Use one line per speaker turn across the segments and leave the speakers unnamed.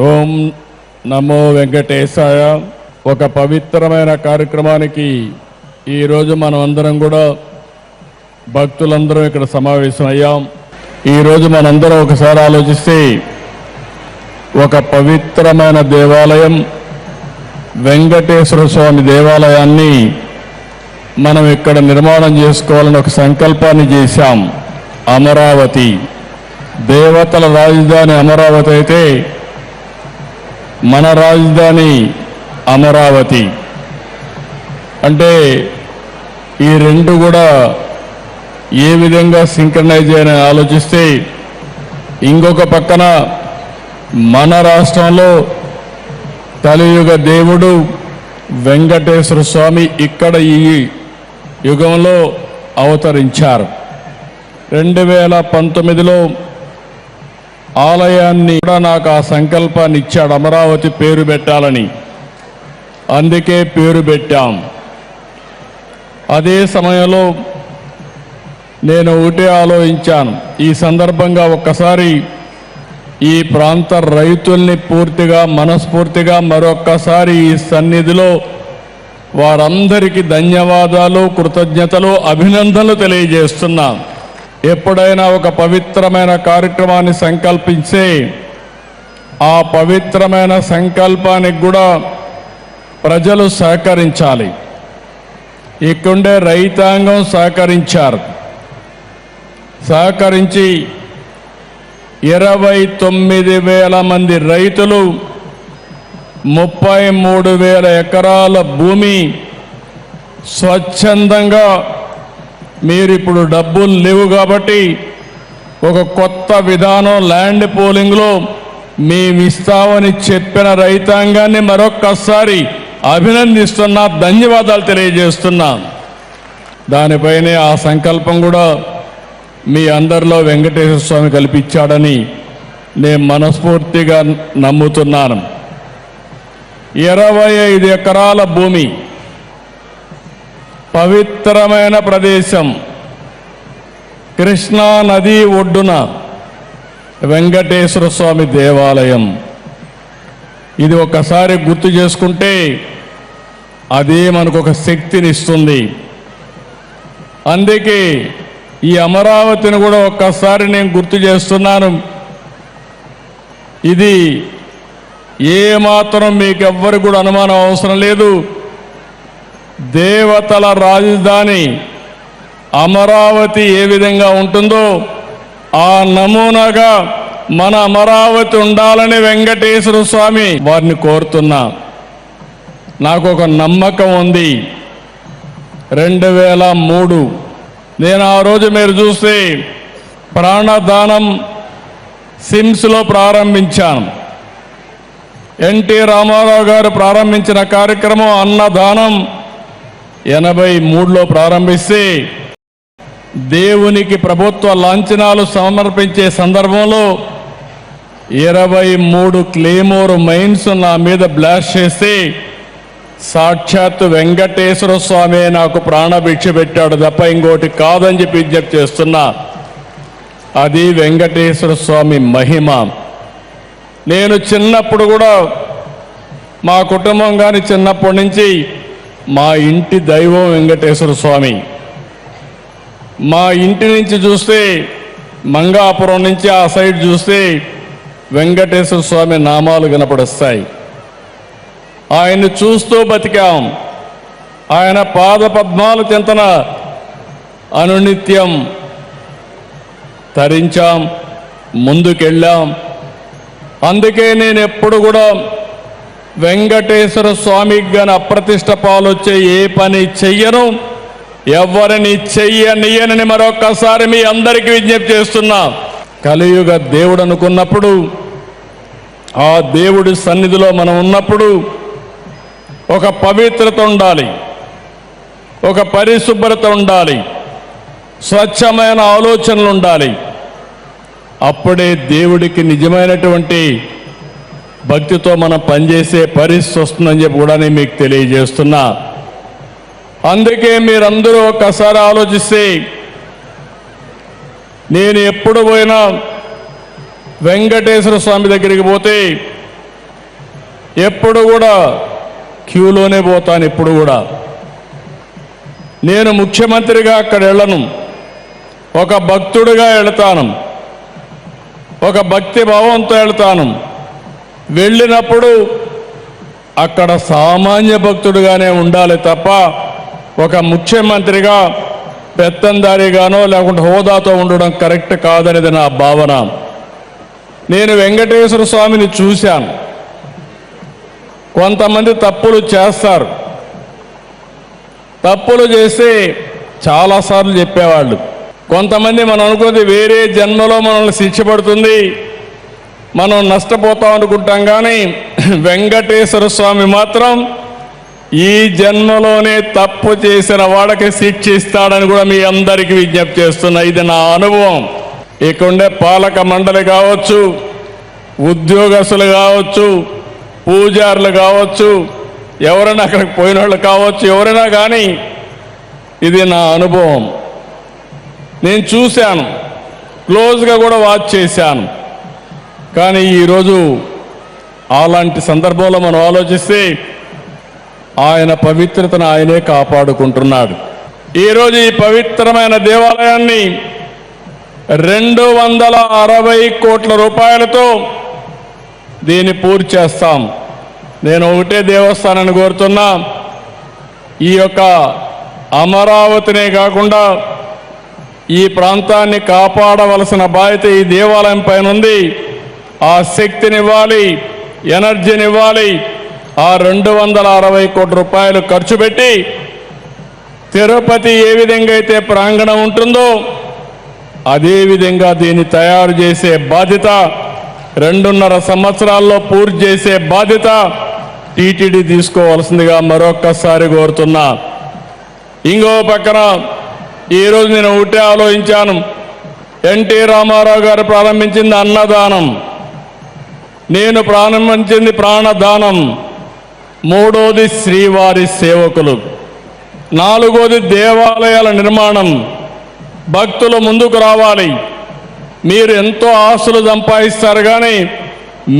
ఓం నమో వెంకటేశాయ. ఒక పవిత్రమైన కార్యక్రమానికి ఈరోజు మనం అందరం కూడా భక్తులందరం ఇక్కడ సమావేశం అయ్యాం. ఈరోజు మనందరం ఒకసారి ఆలోచిస్తే ఒక పవిత్రమైన దేవాలయం వెంకటేశ్వర స్వామి దేవాలయాన్ని మనం ఇక్కడ నిర్మాణం చేసుకోవాలని ఒక సంకల్పాన్ని చేశాం. అమరావతి దేవతల రాజధాని అమరావతి అయితే మన రాజధాని అమరావతి అంటే ఈ రెండు కూడా ఏ విధంగా సింక్రనైజ్ చేయని ఆలోచిస్తే ఇంకొక పక్కన మన రాష్ట్రంలో కలియుగ దేవుడు వెంకటేశ్వర స్వామి ఇక్కడ ఈ యుగంలో అవతరించారు. 2019లో ఆలయాన్ని కూడా నాకు ఆ సంకల్పాన్ని ఇచ్చాడు, అమరావతి పేరు పెట్టాలని. అందుకే పేరు పెట్టాం. అదే సమయంలో నేను ఒకటే ఆలోచించాను, ఈ సందర్భంగా ఒక్కసారి ఈ ప్రాంత రైతుల్ని పూర్తిగా మనస్ఫూర్తిగా మరొక్కసారి ఈ సన్నిధిలో వారందరికీ ధన్యవాదాలు, కృతజ్ఞతలు, అభినందనలు తెలియజేస్తున్నాను. ఎప్పుడైనా ఒక పవిత్రమైన కార్యక్రమాన్ని సంకల్పించే ఆ పవిత్రమైన సంకల్పానికి కూడా ప్రజలు సహకరించాలి. ఇక్కడే రైతాంగం సహకరించి 29,000 మంది రైతులు 33,000 ఎకరాల భూమి స్వచ్ఛందంగా మీరు ఇప్పుడు డబ్బులు లేవు కాబట్టి ఒక కొత్త విధానం ల్యాండ్ పూలింగ్లో మేమిస్తామని చెప్పిన రైతాంగాన్ని మరొక్కసారి అభినందిస్తున్నా, ధన్యవాదాలు తెలియజేస్తున్నా. దానిపైనే ఆ సంకల్పం కూడా మీ అందరిలో వెంకటేశ్వర స్వామి కల్పించాడని నేను మనస్ఫూర్తిగా నమ్ముతున్నాను. 25 ఎకరాల భూమి, పవిత్రమైన ప్రదేశం, కృష్ణా నది ఒడ్డున వెంకటేశ్వర స్వామి దేవాలయం. ఇది ఒకసారి గుర్తు చేసుకుంటే అదే మనకు ఒక శక్తిని ఇస్తుంది. అందుకే ఈ అమరావతిని కూడా ఒక్కసారి నేను గుర్తు చేస్తున్నాను. ఇది ఏమాత్రం మీకు ఎవ్వరు కూడా అనుమానం అవసరం లేదు. దేవతల రాజధాని అమరావతి ఏ విధంగా ఉంటుందో ఆ నమూనాగా మన అమరావతి ఉండాలని వెంకటేశ్వర స్వామి వారిని కోరుతున్నా. నాకు ఒక నమ్మకం ఉంది. 2003 నేను ఆ రోజు మీరు చూస్తే ప్రాణదానం సిమ్స్లో ప్రారంభించాను. ఎన్టీ రామారావు గారు ప్రారంభించిన కార్యక్రమం అన్నదానం 83లో ప్రారంభిస్తే దేవునికి ప్రభుత్వ లాంఛనాలు సమర్పించే సందర్భంలో 23 క్లేమోర్ మైన్స్ నా మీద బ్లాస్ట్ చేస్తే సాక్షాత్తు వెంకటేశ్వర స్వామి నాకు ప్రాణభిక్ష పెట్టాడు తప్ప ఇంకోటి కాదని చెప్పి విజ్ఞప్తి చేస్తున్నా. అది వెంకటేశ్వర స్వామి మహిమ. నేను చిన్నప్పుడు కూడా మా కుటుంబం కానీ చిన్నప్పటి నుంచి మా ఇంటి దైవం వెంకటేశ్వర స్వామి. మా ఇంటి నుంచి చూస్తే మంగాపురం నుంచి ఆ సైడ్ చూస్తే వెంకటేశ్వర స్వామి నామాలు కనపడొస్తాయి. ఆయన్ని చూస్తూ బతికాం. ఆయన పాద పద్మాల చెంతన అనునిత్యం తరించాం, ముందుకెళ్ళాం. అందుకే నేను ఎప్పుడు కూడా వెంకటేశ్వర స్వామికి గాని అప్రతిష్ట పాలొచ్చే ఏ పని చెయ్యను, ఎవరిని చెయ్యనియనని మరొక్కసారి మీ అందరికీ విజ్ఞప్తి చేస్తున్నా. కలియుగ దేవుడు అనుకున్నప్పుడు, ఆ దేవుడి సన్నిధిలో మనం ఉన్నప్పుడు ఒక పవిత్రత ఉండాలి, ఒక పరిశుభ్రత ఉండాలి, స్వచ్ఛమైన ఆలోచనలు ఉండాలి. అప్పుడే దేవుడికి నిజమైనటువంటి భక్తితో మనం పనిచేసే పరిస్థితి వస్తుందని చెప్పి కూడా నేను మీకు తెలియజేస్తున్నా. అందుకే మీరందరూ ఒక్కసారి ఆలోచిస్తే, నేను ఎప్పుడు పోయినా వెంకటేశ్వర స్వామి దగ్గరికి పోతే ఎప్పుడు కూడా క్యూలోనే పోతాను. ఇప్పుడు కూడా నేను ముఖ్యమంత్రిగా అక్కడ వెళ్ళను, ఒక భక్తుడిగా వెళతాను, ఒక భక్తి భావంతో వెళ్తాను. వెళ్ళినప్పుడు అక్కడ సామాన్య భక్తుడిగానే ఉండాలి తప్ప ఒక ముఖ్యమంత్రిగా పెత్తందారిగానో లేకుంటే హోదాతో ఉండడం కరెక్ట్ కాదనేది నా భావన. నేను వెంకటేశ్వర స్వామిని చూశాను. కొంతమంది తప్పులు చేస్తారు, తప్పులు చేస్తే చాలాసార్లు చెప్పేవాళ్ళు. కొంతమంది మనం అనుకుంది వేరే జన్మలో మనల్ని శిక్ష పడుతుంది, మనం నష్టపోతాం అనుకుంటాం. కానీ వెంకటేశ్వర స్వామి మాత్రం ఈ జన్మలోనే తప్పు చేసిన వాడికి శిక్ష ఇస్తాడని కూడా మీ అందరికీ విజ్ఞప్తి చేస్తున్నా. ఇది నా అనుభవం. ఇక్కడుండే పాలక మండలి కావచ్చు, ఉద్యోగస్తులు కావచ్చు, పూజారులు కావచ్చు, ఎవరైనా అక్కడికి పోయిన వాళ్ళు కావచ్చు, ఎవరైనా కానీ ఇది నా అనుభవం. నేను చూశాను, క్లోజ్గా కూడా వాచ్ చేశాను. కానీ ఈరోజు అలాంటి సందర్భంలో మనం ఆలోచిస్తే ఆయన పవిత్రతను ఆయనే కాపాడుకుంటున్నాడు. ఈరోజు ఈ పవిత్రమైన దేవాలయాన్ని 260 కోట్ల రూపాయలతో దీన్ని పూర్తి చేస్తాం. నేను ఒకటే దేవస్థానాన్ని కోరుతున్నా, ఈ యొక్క అమరావతినే కాకుండా ఈ ప్రాంతాన్ని కాపాడవలసిన బాధ్యత ఈ దేవాలయం పైన ఉంది. ఆ శక్తినివ్వాలి, ఎనర్జీనివ్వాలి. ఆ 260 కోట్ల రూపాయలు ఖర్చు పెట్టి తిరుపతి ఏ విధంగా అయితే ప్రాంగణం ఉంటుందో అదేవిధంగా దీన్ని తయారు చేసే బాధ్యత, 2.5 సంవత్సరాల్లో పూర్తి చేసే బాధ్యత టీటీడీ తీసుకోవాల్సిందిగా మరొక్కసారి కోరుతున్నా. ఇంకో పక్కన ఈరోజు నేను ఒకటే ఆలోచించాను. ఎన్టీ రామారావు గారు ప్రారంభించింది అన్నదానం, నేను ప్రారంభించింది ప్రాణదానం, 3వది శ్రీవారి సేవకులు, 4వది దేవాలయాల నిర్మాణం. భక్తులు ముందుకు రావాలి. మీరు ఎంతో ఆస్తులు సంపాదిస్తారు, కానీ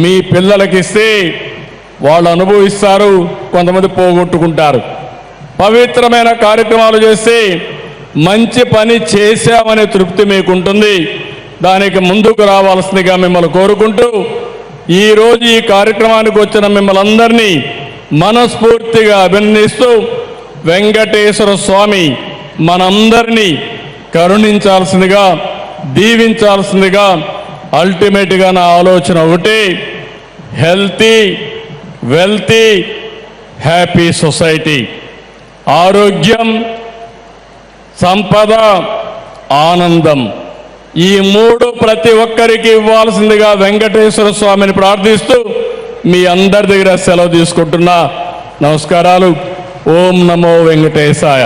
మీ పిల్లలకి ఇస్తే వాళ్ళు అనుభవిస్తారు, కొంతమంది పోగొట్టుకుంటారు. పవిత్రమైన కార్యక్రమాలు చేస్తే మంచి పని చేశామనే తృప్తి మీకుంటుంది. దానికి ముందుకు రావాల్సిందిగా మిమ్మల్ని కోరుకుంటూ, ఈరోజు ఈ కార్యక్రమానికి వచ్చిన మిమ్మల్ని అందరినీ మనస్ఫూర్తిగా అభినందిస్తూ, వెంకటేశ్వర స్వామి మనందరినీ కరుణించాల్సిందిగా, దీవించాల్సిందిగా, అల్టిమేట్గా నా ఆలోచన ఒకటి, హెల్తీ, వెల్తీ, హ్యాపీ సొసైటీ. ఆరోగ్యం, సంపద, ఆనందం, ఈ 3 ప్రతి ఒక్కరికి ఇవ్వాల్సిందిగా వెంకటేశ్వర స్వామిని ప్రార్థిస్తూ మీ అందరి దగ్గర సెలవు తీసుకుంటున్నా. నమస్కారాలు. ఓం నమో వెంకటేశాయ.